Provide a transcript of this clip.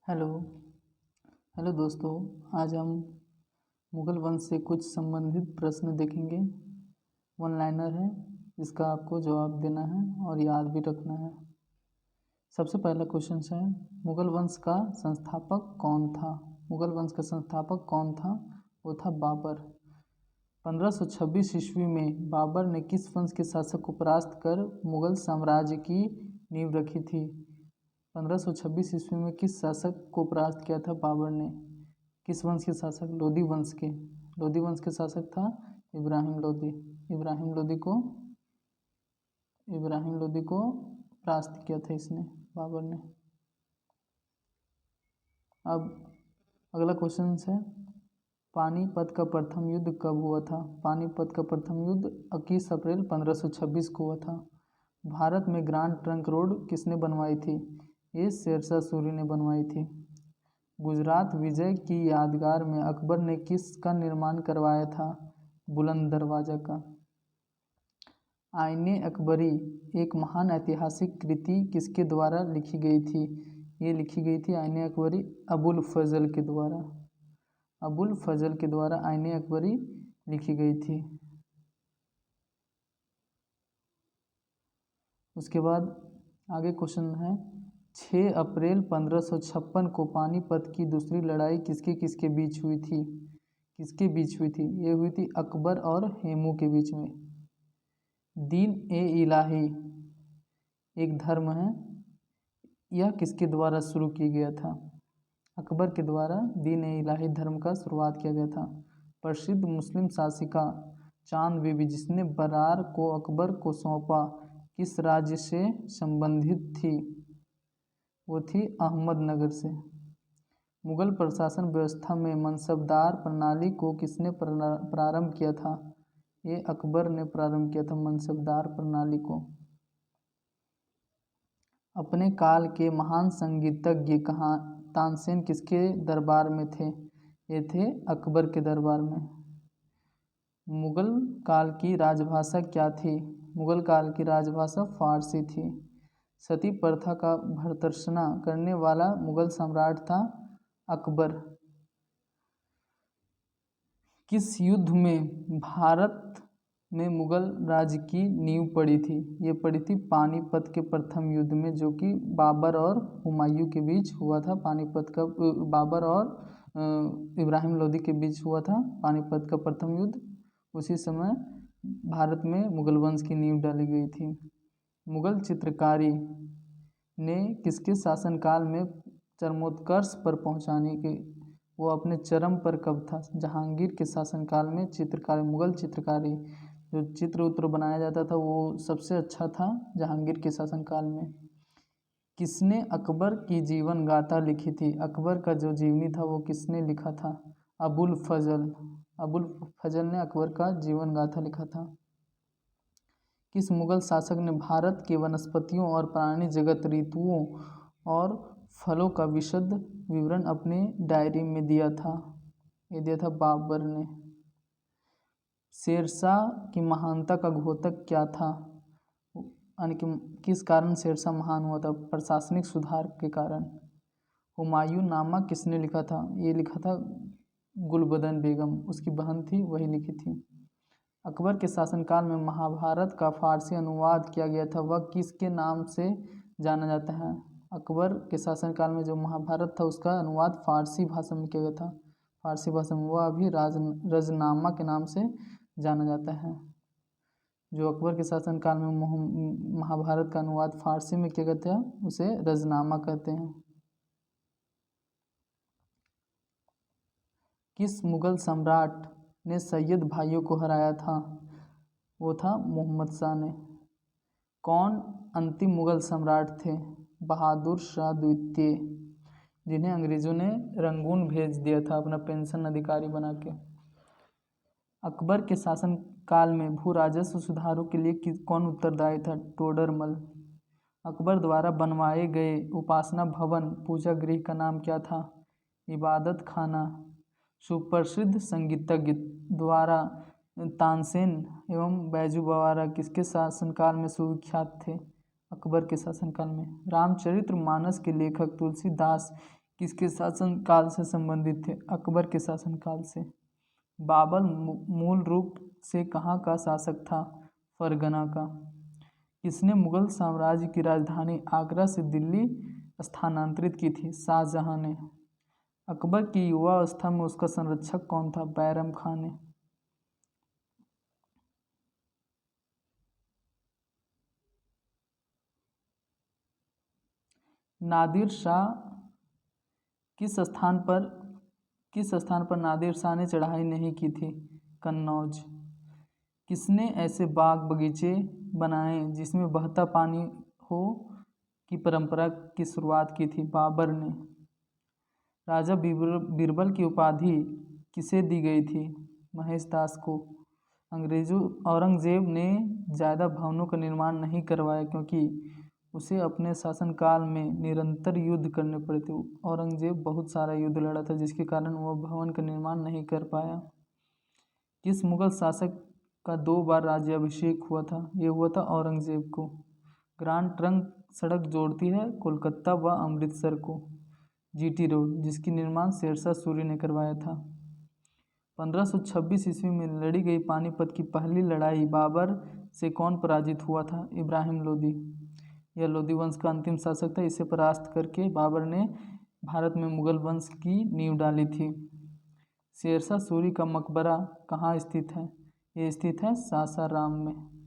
Hello hello दोस्तों। आज हम मुगल वंश से कुछ संबंधित प्रश्न देखेंगे। वन लाइनर है, जिसका आपको जवाब देना है और याद भी रखना है। सबसे पहला क्वेश्चन है, मुगल वंश का संस्थापक कौन था? मुगल वंश का संस्थापक कौन था? वो था बाबर। 1526 ईस्वी में बाबर ने किस वंश के शासक को परास्त कर मुगल साम्राज्य की नींव रखी थी? 1526 ईस्वी में किस शासक को परास्त किया था बाबर ने? किस वंश के शासक? लोधी वंश के। लोधी वंश के शासक था इब्राहिम लोधी। इब्राहिम लोधी को परास्त किया था इसने, बाबर ने। अब अगला क्वेश्चन है, पानीपत का प्रथम युद्ध कब हुआ था? पानीपत का प्रथम युद्ध 21 अप्रैल 1526 को हुआ था। भारत में ग्रांड ट्रंक रोड किसने बनवाई थी? ये शेरशाह सूरी ने बनवाई थी। गुजरात विजय की यादगार में अकबर ने किसका निर्माण करवाया था? बुलंद दरवाजा का। आईने अकबरी एक महान ऐतिहासिक कृति किसके द्वारा लिखी गई थी? ये लिखी गई थी आईने अकबरी अबुल फजल के द्वारा। अबुल फजल के द्वारा आईने अकबरी लिखी गई थी। उसके बाद आगे क्वेश्चन है, 6 अप्रैल 1556 को पानीपत की दूसरी लड़ाई किसके बीच हुई थी? किसके बीच हुई थी? ये हुई थी अकबर और हेमू के बीच में। दीन ए इलाही एक धर्म है, यह किसके द्वारा शुरू किया गया था? अकबर के द्वारा दीन ए इलाही धर्म का शुरुआत किया गया था। प्रसिद्ध मुस्लिम शासिका चांद बीबी, जिसने बरार को अकबर को सौंपा, किस राज्य से संबंधित थी? वो थी अहमदनगर से। मुगल प्रशासन व्यवस्था में मनसबदार प्रणाली को किसने प्रारंभ किया था? ये अकबर ने प्रारंभ किया था मनसबदार प्रणाली को। अपने काल के महान संगीतज्ञ कहाँ तानसेन किसके दरबार में थे? ये थे अकबर के दरबार में। मुगल काल की राजभाषा क्या थी? मुगल काल की राजभाषा फारसी थी। सती प्रथा का भर्त्सना करने वाला मुगल सम्राट था अकबर। किस युद्ध में भारत में मुगल राज्य की नींव पड़ी थी? ये पड़ी थी पानीपत के प्रथम युद्ध में, जो कि बाबर और हुमायूं के बीच हुआ था। पानीपत का बाबर और इब्राहिम लोधी के बीच हुआ था पानीपत का प्रथम युद्ध। उसी समय भारत में मुगल वंश की नींव डाली गई थी। मुगल चित्रकारी ने किसके शासनकाल में चरमोत्कर्ष पर पहुंचाने के वो अपने चरम पर कब था? जहांगीर के शासनकाल में चित्रकारी, मुगल चित्रकारी जो चित्र उत्र बनाया जाता था, वो सबसे अच्छा था जहांगीर के शासनकाल में। किसने अकबर की जीवन गाथा लिखी थी? अकबर का जो जीवनी था वो किसने लिखा था? अबुल फजल ने अकबर का जीवन गाथा लिखा था। किस मुगल शासक ने भारत के वनस्पतियों और प्राणी जगत, ऋतुओं और फलों का विशद विवरण अपने डायरी में दिया था? ये दिया था बाबर ने। शेरशाह की महानता का घोतक क्या था? यानी कि किस कारण शेरशाह महान हुआ था? प्रशासनिक सुधार के कारण। हुमायूं नामा किसने लिखा था? ये लिखा था गुलबदन बेगम, उसकी बहन थी, वही लिखी थी। अकबर के शासनकाल में महाभारत का फारसी अनुवाद किया गया था, वह किसके नाम से जाना जाता है? अकबर के शासनकाल में जो महाभारत था उसका अनुवाद फारसी भाषा में किया गया था। फारसी भाषा में वह अभी रजनामा के नाम से जाना जाता है। जो अकबर के शासनकाल में महाभारत का अनुवाद फारसी में किया गया था उसे रजनामा कहते हैं। किस मुगल सम्राट ने सैयद भाइयों को हराया था? वो था मोहम्मद शाह ने। कौन अंतिम मुगल सम्राट थे? बहादुर शाह द्वितीय, जिन्हें अंग्रेजों ने रंगून भेज दिया था अपना पेंशन अधिकारी बना के। अकबर के शासन काल में भू राजस्व सुधारों के लिए कौन उत्तरदायी था? टोडरमल। अकबर द्वारा बनवाए गए उपासना भवन पूजा गृह का नाम क्या था? इबादत खाना। सुप्रसिद्ध संगीतज्ञ द्वारा तानसेन एवं बैजू बावरा किसके शासनकाल में सुविख्यात थे? अकबर के शासनकाल में। रामचरितमानस के लेखक तुलसीदास किसके शासनकाल से संबंधित थे? अकबर के शासनकाल से। बाबर मूल रूप से कहाँ का शासक था? फरगना का। किसने मुगल साम्राज्य की राजधानी आगरा से दिल्ली स्थानांतरित की थी? शाहजहां ने। अकबर की युवावस्था में उसका संरक्षक कौन था? बैरम खान ने। नादिर शाह किस स्थान पर नादिर शाह ने चढ़ाई नहीं की थी? कन्नौज। किसने ऐसे बाग बगीचे बनाए जिसमें बहता पानी हो की परंपरा की शुरुआत की थी? बाबर ने। राजा बीरबल की उपाधि किसे दी गई थी? महेश दास को। औरंगजेब ने ज़्यादा भवनों का निर्माण नहीं करवाया क्योंकि उसे अपने शासनकाल में निरंतर युद्ध करने पड़े थे। औरंगजेब बहुत सारा युद्ध लड़ा था जिसके कारण वह भवन का निर्माण नहीं कर पाया। किस मुगल शासक का 2 बार राज्याभिषेक हुआ था? ये हुआ था औरंगजेब को। ग्रांड ट्रंक सड़क जोड़ती है कोलकाता व अमृतसर को। जीटी रोड, जिसकी निर्माण शेरशाह सूरी ने करवाया था। 1526 ईस्वी में लड़ी गई पानीपत की पहली लड़ाई बाबर से कौन पराजित हुआ था? इब्राहिम लोदी। यह लोदी वंश का अंतिम शासक था। इसे परास्त करके बाबर ने भारत में मुगल वंश की नींव डाली थी। शेरशाह सूरी का मकबरा कहाँ स्थित है? ये स्थित है सासाराम में।